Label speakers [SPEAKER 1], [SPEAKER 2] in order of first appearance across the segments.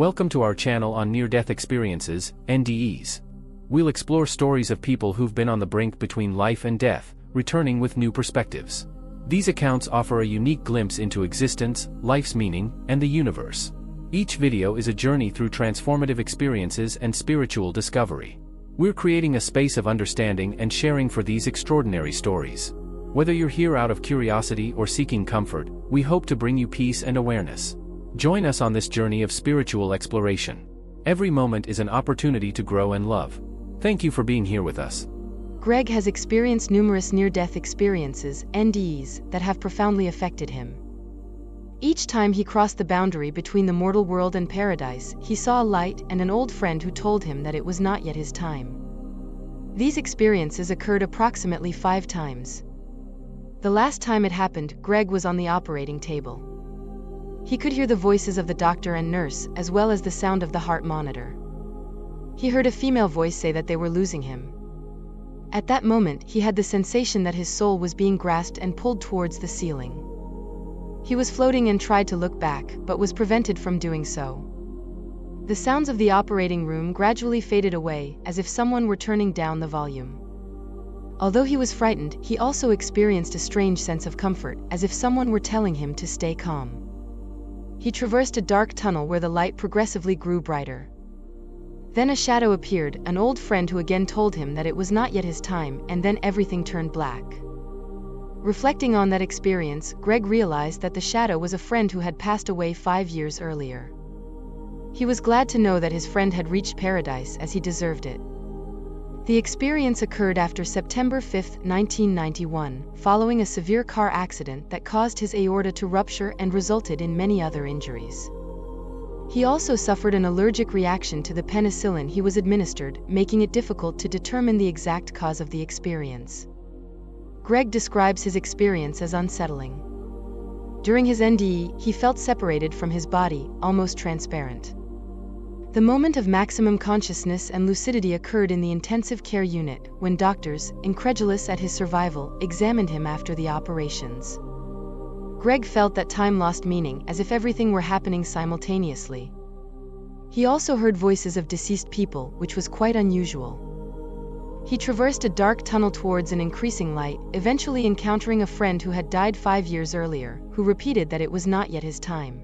[SPEAKER 1] Welcome to our channel on near-death experiences, NDEs. We'll explore stories of people who've been on the brink between life and death, returning with new perspectives. These accounts offer a unique glimpse into existence, life's meaning, and the universe. Each video is a journey through transformative experiences and spiritual discovery. We're creating a space of understanding and sharing for these extraordinary stories. Whether you're here out of curiosity or seeking comfort, we hope to bring you peace and awareness. Join us on this journey of spiritual exploration. Every moment is an opportunity to grow and love. Thank you for being here with us.
[SPEAKER 2] Greg has experienced numerous near-death experiences, NDEs, that have profoundly affected him. Each time he crossed the boundary between the mortal world and paradise, he saw a light and an old friend who told him that it was not yet his time. These experiences occurred approximately 5 times. The last time it happened, Greg was on the operating table. He could hear the voices of the doctor and nurse, as well as the sound of the heart monitor. He heard a female voice say that they were losing him. At that moment, he had the sensation that his soul was being grasped and pulled towards the ceiling. He was floating and tried to look back, but was prevented from doing so. The sounds of the operating room gradually faded away, as if someone were turning down the volume. Although he was frightened, he also experienced a strange sense of comfort, as if someone were telling him to stay calm. He traversed a dark tunnel where the light progressively grew brighter. Then a shadow appeared, an old friend who again told him that it was not yet his time, and then everything turned black. Reflecting on that experience, Greg realized that the shadow was a friend who had passed away 5 years earlier. He was glad to know that his friend had reached paradise as he deserved it. The experience occurred after September 5, 1991, following a severe car accident that caused his aorta to rupture and resulted in many other injuries. He also suffered an allergic reaction to the penicillin he was administered, making it difficult to determine the exact cause of the experience. Greg describes his experience as unsettling. During his NDE, he felt separated from his body, almost transparent. The moment of maximum consciousness and lucidity occurred in the intensive care unit, when doctors, incredulous at his survival, examined him after the operations. Greg felt that time lost meaning, as if everything were happening simultaneously. He also heard voices of deceased people, which was quite unusual. He traversed a dark tunnel towards an increasing light, eventually encountering a friend who had died 5 years earlier, who repeated that it was not yet his time.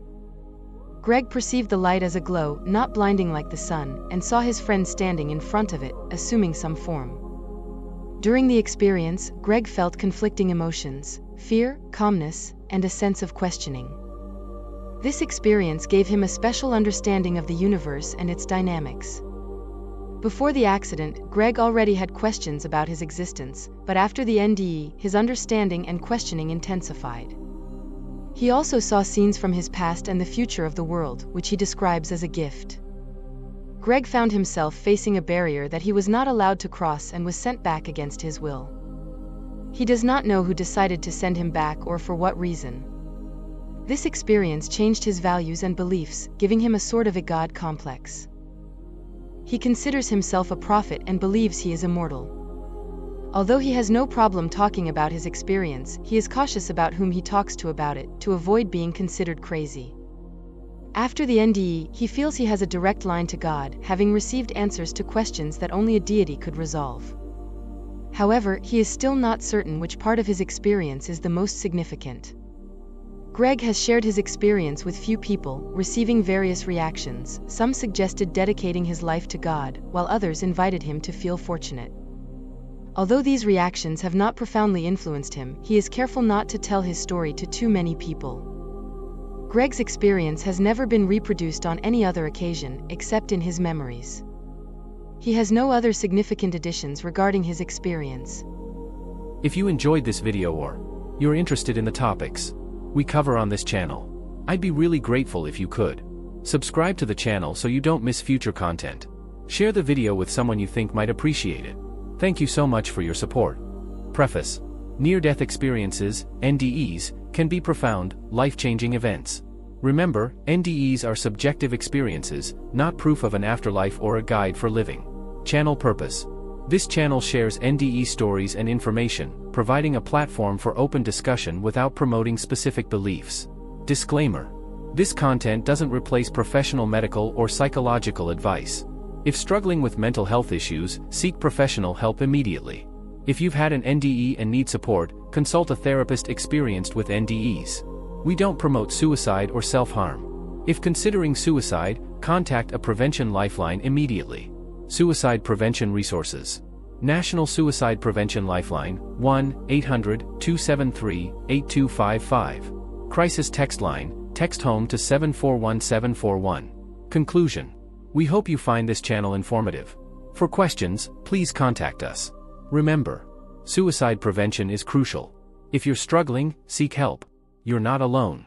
[SPEAKER 2] Greg perceived the light as a glow, not blinding like the sun, and saw his friend standing in front of it, assuming some form. During the experience, Greg felt conflicting emotions: fear, calmness, and a sense of questioning. This experience gave him a special understanding of the universe and its dynamics. Before the accident, Greg already had questions about his existence, but after the NDE, his understanding and questioning intensified. He also saw scenes from his past and the future of the world, which he describes as a gift. Greg found himself facing a barrier that he was not allowed to cross and was sent back against his will. He does not know who decided to send him back or for what reason. This experience changed his values and beliefs, giving him a sort of a God complex. He considers himself a prophet and believes he is immortal. Although he has no problem talking about his experience, he is cautious about whom he talks to about it, to avoid being considered crazy. After the NDE, he feels he has a direct line to God, having received answers to questions that only a deity could resolve. However, he is still not certain which part of his experience is the most significant. Greg has shared his experience with few people, receiving various reactions. Some suggested dedicating his life to God, while others invited him to feel fortunate. Although these reactions have not profoundly influenced him, he is careful not to tell his story to too many people. Greg's experience has never been reproduced on any other occasion, except in his memories. He has no other significant additions regarding his experience.
[SPEAKER 1] If you enjoyed this video or you're interested in the topics we cover on this channel, I'd be really grateful if you could subscribe to the channel so you don't miss future content. Share the video with someone you think might appreciate it. Thank you so much for your support. Preface: near-death experiences, NDEs, can be profound, life-changing events. Remember, NDEs are subjective experiences, not proof of an afterlife or a guide for living. Channel purpose: this channel shares NDE stories and information, providing a platform for open discussion without promoting specific beliefs. Disclaimer: This content doesn't replace professional medical or psychological advice. If struggling with mental health issues, seek professional help immediately. If you've had an NDE and need support, consult a therapist experienced with NDEs. We don't promote suicide or self-harm. If considering suicide, contact a prevention lifeline immediately. Suicide prevention resources. National Suicide Prevention Lifeline, 1-800-273-8255. Crisis Text Line, text HOME to 741741. Conclusion. We hope you find this channel informative. For questions, please contact us. Remember, suicide prevention is crucial. If you're struggling, seek help. You're not alone.